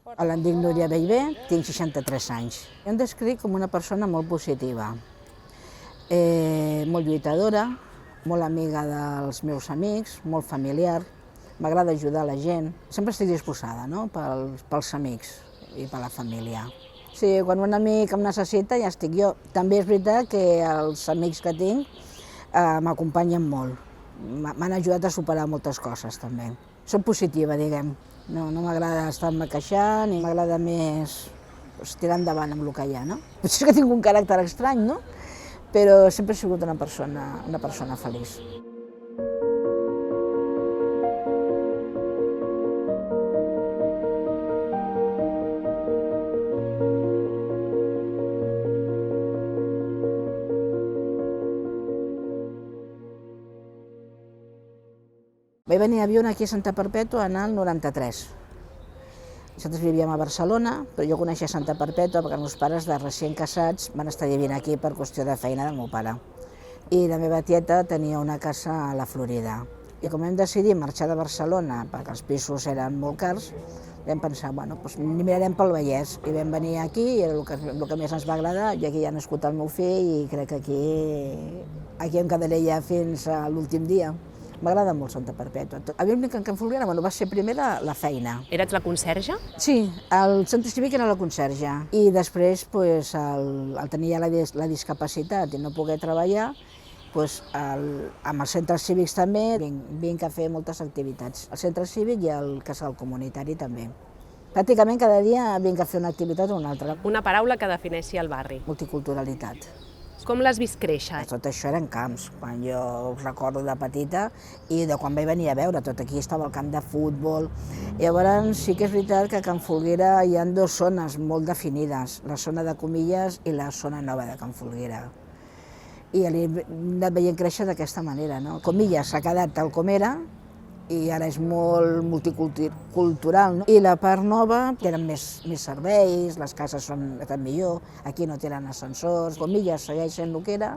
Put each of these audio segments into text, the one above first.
Em dic Núria Bellver, tinc 63 anys. Jo em descric com una persona molt positiva, molt lluitadora, molt amiga dels meus amics, molt familiar, m'agrada ajudar la gent. Sempre estic disposada, no?, pels amics i per la família. Sí, quan un amic em necessita ja estic jo. També és veritat que els amics que tinc m'acompanyen molt. M'han ajudat a superar moltes coses també. Soc positiva, diguem. No m'agrada estar-me queixant i m'agrada més tirar endavant amb el que hi ha, no? Potser que tinc un caràcter estrany, no? Però sempre he sigut una persona feliç. Vaig venir a viure aquí a Santa Perpètua en el 93. Nosaltres vivíem a Barcelona, però jo coneixia Santa Perpètua perquè els meus pares, de recient casats, van estar vivint aquí per qüestió de feina del meu pare. I la meva tieta tenia una casa a la Florida. I com vam decidir marxar de Barcelona, perquè els pisos eren molt cars, vam pensar, bueno, doncs mirarem pel Vallès. I vam venir aquí, i era el que més ens va agradar, i aquí ja ha nascut el meu fill, i crec que aquí em quedaré ja fins a l'últim dia. M'agrada molt Santa Perpètua. A mi el que em folguera va ser primer la feina. Eres la conserge? Sí, el centre cívic era la conserge. I després, al tenir ja la discapacitat i no poder treballar, amb els centres cívics també vinc a fer moltes activitats. El centre cívic i el casal comunitari també. Pràcticament cada dia vinc a fer una activitat o una altra. Una paraula que defineixi el barri. Multiculturalitat. Com l'has vist créixer? Tot això eren camps, quan jo recordo de petita i de quan vaig venir a veure, tot aquí estava el camp de futbol. Llavors sí que és veritat que a Can Folguera hi ha dues zones molt definides, la zona de Comilles i la zona nova de Can Folguera. I l'he anat veient créixer d'aquesta manera, no? Comilles s'ha quedat tal com era, i ara és molt multicultural. I la part nova tenen més serveis, les cases estan millor, aquí no tenen ascensors. Comilles segueix sent el que era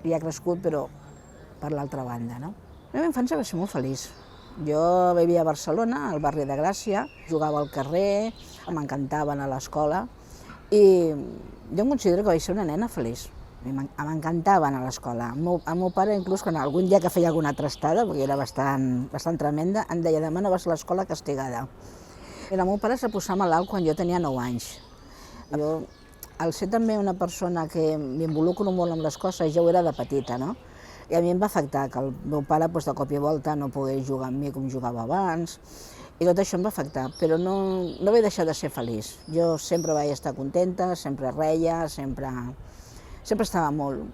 i ha crescut, però per l'altra banda, no? La meva infància va ser molt feliç. Jo vivia a Barcelona, al barri de Gràcia, jugava al carrer, m'encantava anar a l'escola i jo em considero que vaig ser una nena feliç. M'encantava anar a l'escola. El meu pare, inclús, quan algun dia que feia alguna trastada, perquè era bastant tremenda, em deia, demà no vas a l'escola castigada. El meu pare se posava malalt quan jo tenia 9 anys. Jo, al ser també una persona que m'involucro molt amb les coses, ja ho era de petita, no? I a mi em va afectar que el meu pare de cop i volta no pogués jugar amb mi com jugava abans, i tot això em va afectar, però no vaig deixar de ser feliç. Jo sempre vaig estar contenta, sempre reia, sempre estava molt,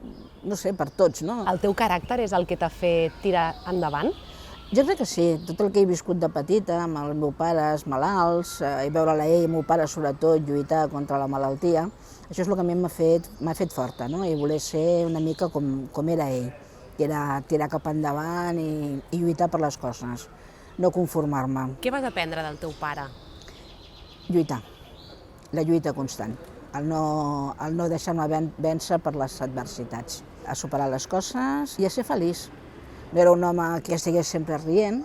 no sé, per tots, no? El teu caràcter és el que t'ha fet tirar endavant? Jo crec que sí, tot el que he viscut de petita, amb els meus pares malalts, i veure-la ell, el meu pare sobretot, lluitar contra la malaltia, això és el que a mi m'ha fet forta, no? I voler ser una mica com era ell, que era tirar cap endavant i lluitar per les coses, no conformar-me. Què vas aprendre del teu pare? Lluitar, la lluita constant. El no deixar-me vèncer per les adversitats, a superar les coses i a ser feliç. No era un home que estigués sempre rient,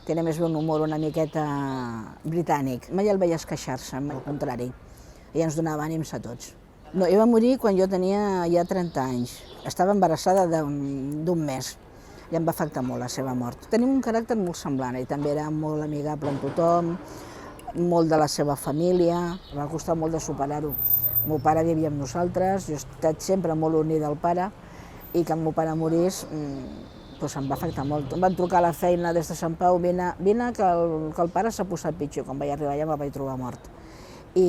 tenia més bé un humor una miqueta britànic. Mai el veies queixar-se, al contrari, i ens donava ànims a tots. No, ell va morir quan jo tenia ja 30 anys. Estava embarassada d'un mes i em va afectar molt la seva mort. Tenim un caràcter molt semblant, ell també era molt amigable amb tothom, molt de la seva família, m'ha costat molt de superar-ho. El meu pare vivia amb nosaltres, jo he estat sempre molt unida al pare i que el meu pare morís em va afectar molt. Em van trucar a la feina des de Sant Pau, vine que el pare s'ha posat pitjor. Quan vaig arribar ja me'l vaig trobar mort. I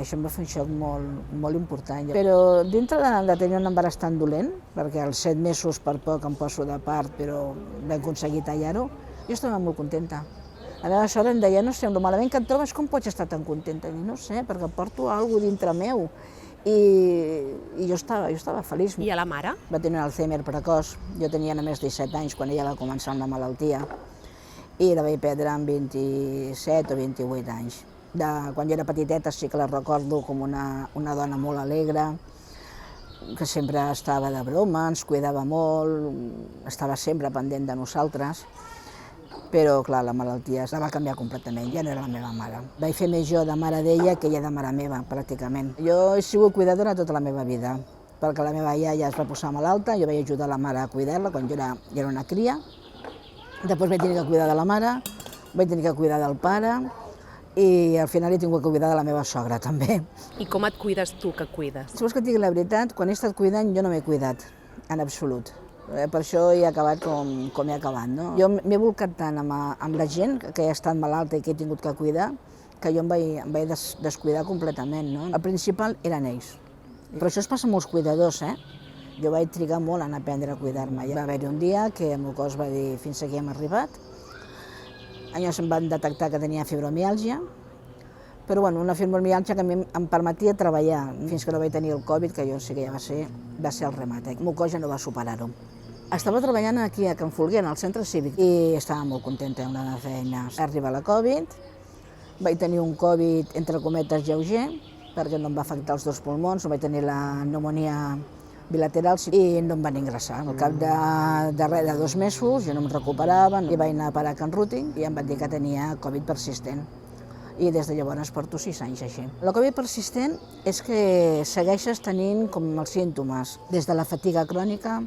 això em va fer un xoc molt important. Però dintre de tenir un embaràs tan dolent, perquè als 7 mesos per poc em poso de part, però vam aconseguir tallar-ho, jo estava molt contenta. La meva sort em deia, no sé, el malament que et trobes, com pots estar tan contenta? I no sé, perquè porto alguna cosa dintre meu. I jo estava feliç. I a la mare? Va tenir un Alzheimer precoç. Jo tenia només 17 anys quan ella va començar amb la malaltia. I la vaig perdre amb 27 o 28 anys. Quan jo era petiteta sí que la recordo com una dona molt alegre, que sempre estava de broma, ens cuidava molt, estava sempre pendent de nosaltres. però clar, la malaltia la va canviar completament, ja no era la meva mare. Vaig fer més jo de mare d'ella que ella de mare meva, pràcticament. Jo he sigut cuidadora tota la meva vida, perquè la meva iaia es va posar malalta, jo vaig ajudar la mare a cuidar-la quan jo era una cria. Després vaig tenir que cuidar de la mare, vaig tenir que cuidar del pare i al final he tingut que cuidar de la meva sogra també. I com et cuides tu que cuides? Si vols que et digui la veritat, quan he estat cuidant jo no m'he cuidat, en absolut. Per això he acabat com he acabat. No? Jo m'he volcat tant amb la gent que ha estat malalta i que he tingut que cuidar, que jo em vaig descuidar completament. No? El principal eren ells. Però això es passa a molts cuidadors, Jo vaig trigar molt en aprendre a cuidar-me. Va haver-hi un dia que el meu cos va dir fins aquí hem arribat. Llavors em van detectar que tenia fibromiàlgia, però una fibromiàlgia que a mi em permetia treballar fins que no vaig tenir el Covid, que jo sí que ja va ser el remat. El meu cos ja no va superar-ho. Estava treballant aquí a Can Folguera, al centre cívic, i estava molt contenta amb la meva feina. Arriba la Covid, vaig tenir un Covid entre cometes lleuger, perquè no em va afectar els dos pulmons, no vaig tenir la pneumònia bilateral i no em van ingressar. Al cap de 2 mesos jo no em recuperava i vaig anar a parar a Can Rúting i em van dir que tenia Covid persistent. I des de llavors porto 6 anys així. La Covid persistent és que segueixes tenint com els símptomes, des de la fatiga crònica,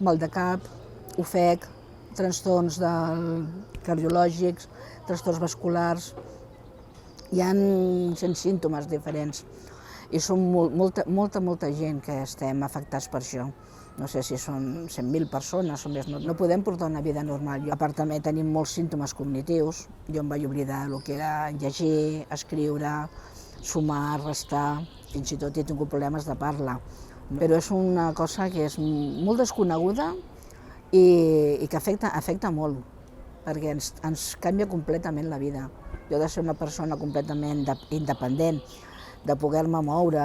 mal de cap, ofec, trastorns cardiològics, trastorns vasculars. Hi ha 100 símptomes diferents. I som molta gent que estem afectats per això. No sé si són 100.000 persones o més, no podem portar una vida normal. A part també tenim molts símptomes cognitius. Jo em vaig oblidar el que era llegir, escriure, sumar, restar, fins i tot he tingut problemes de parla. Però és una cosa que és molt desconeguda i que afecta molt, perquè ens canvia completament la vida. Jo de ser una persona completament independent, de poder-me moure,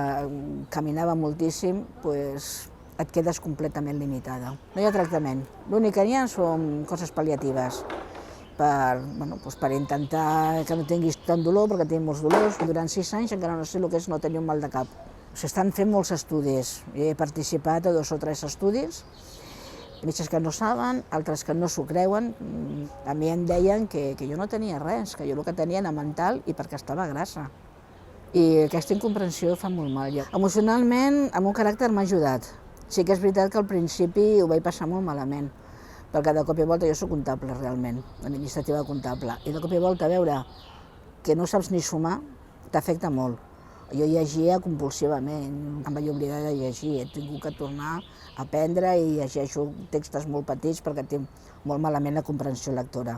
caminava moltíssim, doncs et quedes completament limitada. No hi ha tractament. L'únic que hi ha són coses pal·liatives per intentar que no tinguis tant dolor, perquè tinc molts dolors. Durant 6 anys encara no sé el que és no tenir un mal de cap. S'estan fent molts estudis. He participat a 2 o 3 estudis, metges que no saben, altres que no s'ho creuen. A mi em deien que jo no tenia res, que jo el que tenia era mental i perquè estava grassa. I aquesta incomprensió fa molt mal. Emocionalment, el meu caràcter m'ha ajudat. Sí que és veritat que al principi ho vaig passar molt malament, perquè de cop i volta jo soc comptable realment, administrativa comptable, i de cop i volta veure que no saps ni sumar t'afecta molt. Jo llegia compulsivament, em vaig oblidar de llegir, he tingut que tornar a aprendre i llegeixo textos molt petits perquè tinc molt malament la comprensió lectora.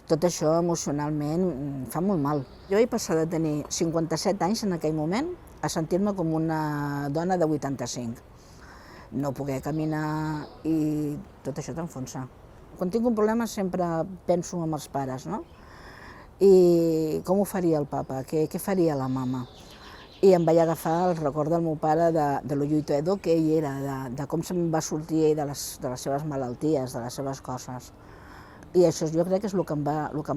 Tot això emocionalment fa molt mal. Jo vaig passar de tenir 57 anys en aquell moment a sentir-me com una dona de 85. No poder caminar i tot això t'enfonsa. Quan tinc un problema sempre penso en els pares, no? I com ho faria el papa? Què faria la mama? I em vaig agafar el record del meu pare de lo lluitador que ell era, de com se'n va sortir ell de les seves malalties, de les seves coses. I això jo crec que és el que em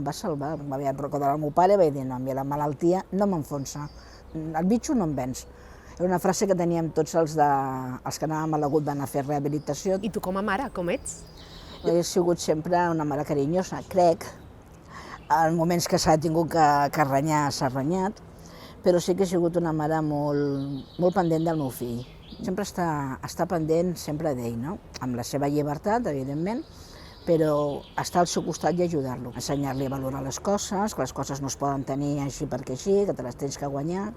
va salvar. Em vaig recordar el meu pare i vaig dir, no, la malaltia no m'enfonsa, el bitxo no em venç. Era una frase que teníem tots els que anàvem a l'agut d'anar a fer rehabilitació. I tu com a mare, com ets? He sigut sempre una mare carinyosa, crec. En moments que s'ha tingut que renyar, s'ha renyat, però sí que he sigut una mare molt pendent del meu fill. Sempre està pendent sempre d'ell, no? Amb la seva llibertat, evidentment, però estar al seu costat i ajudar-lo. Ensenyar-li a valorar les coses, que les coses no es poden tenir així perquè així, que te les tens que guanyar.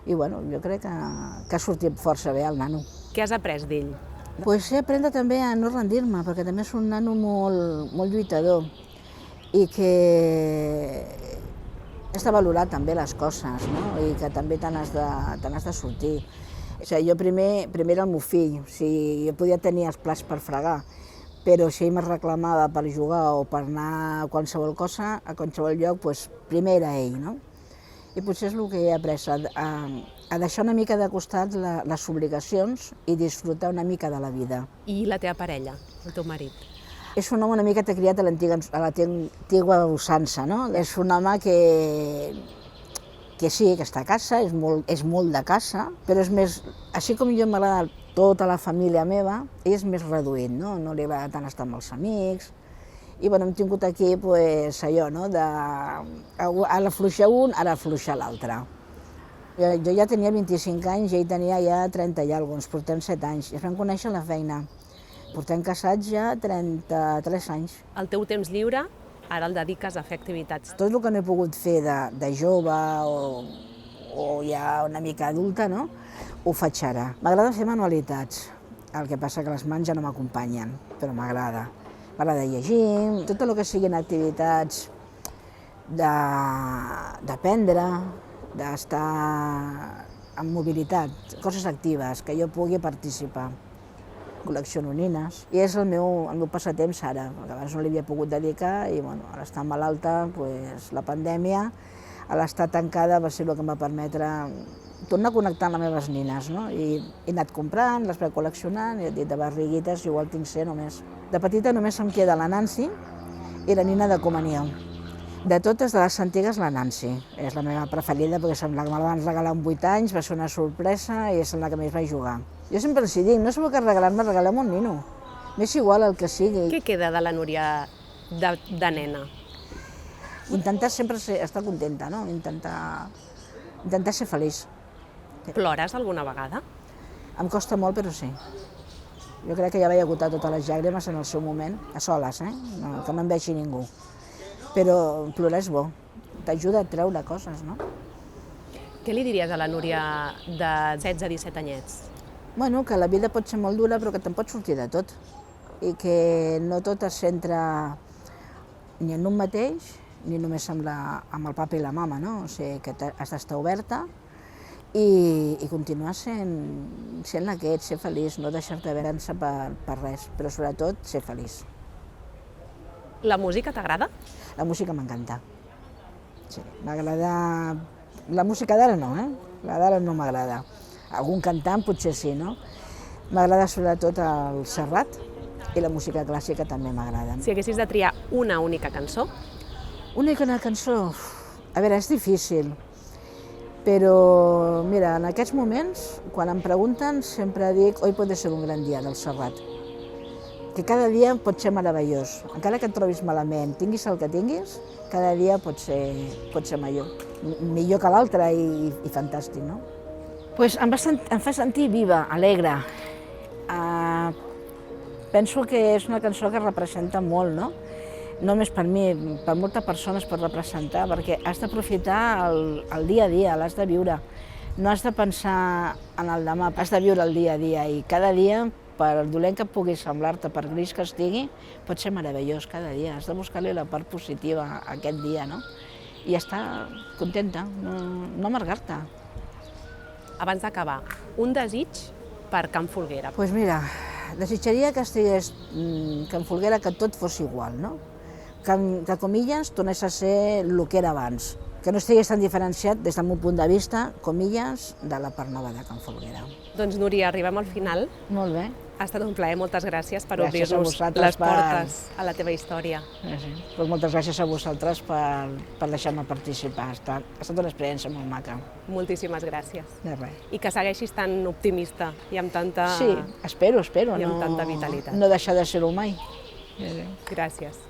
I jo crec que ha sortit força bé el nano. Què has après d'ell? He après també a no rendir-me, perquè també és un nano molt lluitador i que has de valorar també les coses, no? I que també te n'has de sortir. Jo primer era el meu fill, jo podia tenir els plats per fregar, però si ell me reclamava per jugar o per anar a qualsevol cosa, a qualsevol lloc, primer era ell, no? I potser és el que he après, a deixar una mica de costat les obligacions i disfrutar una mica de la vida. I la teva parella, el teu marit? És un home una mica criat a l'antiga usança, no? És un home que sí, que està a casa, és molt de casa, però és més, així com jo m'agrada tota la família meva, ell és més reduït, no? No li agrada tant estar amb els amics, I bueno, hem tingut aquí pues, allò, no? Ara afluixar un, ara afluixar l'altre. Jo ja tenia 25 anys i ell tenia ja 30 i alguns, portem 7 anys. I ens vam conèixer a la feina. Portem casats ja 33 anys. El teu temps lliure ara el dediques a fer activitats. Tot el que no he pogut fer de jove o ja una mica adulta, no? Ho faig ara. M'agrada fer manualitats, el que passa que les mans ja no m'acompanyen, però m'agrada. M'agrada llegir, tot el que siguin activitats d'aprendre, d'estar en mobilitat, coses actives, que jo pugui participar. Col·lecciono nines i és el meu passatemps ara, perquè abans no li havia pogut dedicar i bueno, ara estar malalta, pues, la pandèmia, a l'estar tancada va ser el que em va permetre tornar a connectar amb les meves nines, no? I he anat comprant, les vaig col·leccionant, i he dit de barriguites igual tinc 100 només. De petita només em queda la Nancy i la nina de comunió. De totes, de les antigues, la Nancy. És la meva preferida perquè me la van regalar amb 8 anys, va ser una sorpresa i és la que més vaig jugar. Jo sempre els dic, no sabeu què regalar-me, regaleu-me un nino. M'és igual el que sigui. Què queda de la Núria de nena? Intentar sempre estar contenta, no? Intentar ser feliç. Plores alguna vegada? Em costa molt, però sí. Jo crec que ja vaig agotar totes les llàgrimes en el seu moment, a soles, no, que no em vegi ningú. Però plorar és bo, t'ajuda a treure coses, no? Què li diries a la Núria de 16-17 anyets? Bueno, que la vida pot ser molt dura, però que te'n pots sortir de tot. I que no tot es centra ni en un mateix, ni només amb el papa i la mama, no? O sigui, que has d'estar oberta i continuar sent la que ets, ser feliç, no deixar-te vèncer per res, però sobretot ser feliç. La música t'agrada? La música m'encanta. Sí, m'agrada... La música d'ara no, La d'ara no m'agrada. Algun cantant potser sí, no? M'agrada sobretot el Serrat i la música clàssica també m'agrada. Si haguessis de triar una única cançó? Una cançó? A veure, és difícil. Però, mira, en aquests moments, quan em pregunten, sempre dic Hoy puede ser un gran dia, del Serrat. Que cada dia pot ser meravellós. Encara que et trobis malament, tinguis el que tinguis, cada dia pot ser millor que l'altre i fantàstic, no? Pues em fa sentir viva, alegre. Penso que és una cançó que representa molt, no? No només per mi, per moltes persones pot representar, perquè has d'aprofitar el dia a dia, l'has de viure. No has de pensar en el demà, has de viure el dia a dia i cada dia, per dolent que pugui semblar-te, per gris que estigui, pot ser meravellós cada dia. Has de buscar-li la part positiva a aquest dia, no? I estar contenta, no amargar-te. Abans d'acabar, un desig per Can Folguera. Doncs mira, desitjaria que estigués Can Folguera, que tot fos igual, no? Que Comillas tornés a ser el que era abans, que no estigués tan diferenciat des del meu punt de vista, Comillas, de la part nova de Can Folguera. Doncs Núria, arribem al final. Molt bé. Ha estat un plaer, moltes gràcies per Gràcies a obrir-nos vosaltres les portes a la teva història. Sí. Doncs moltes gràcies a vosaltres per deixar-me participar. Ha estat una experiència molt maca. Moltíssimes gràcies. De res. I que segueixis tan optimista i amb tanta... Sí, espero. I amb tanta vitalitat. No deixar de ser-ho mai. Gràcies.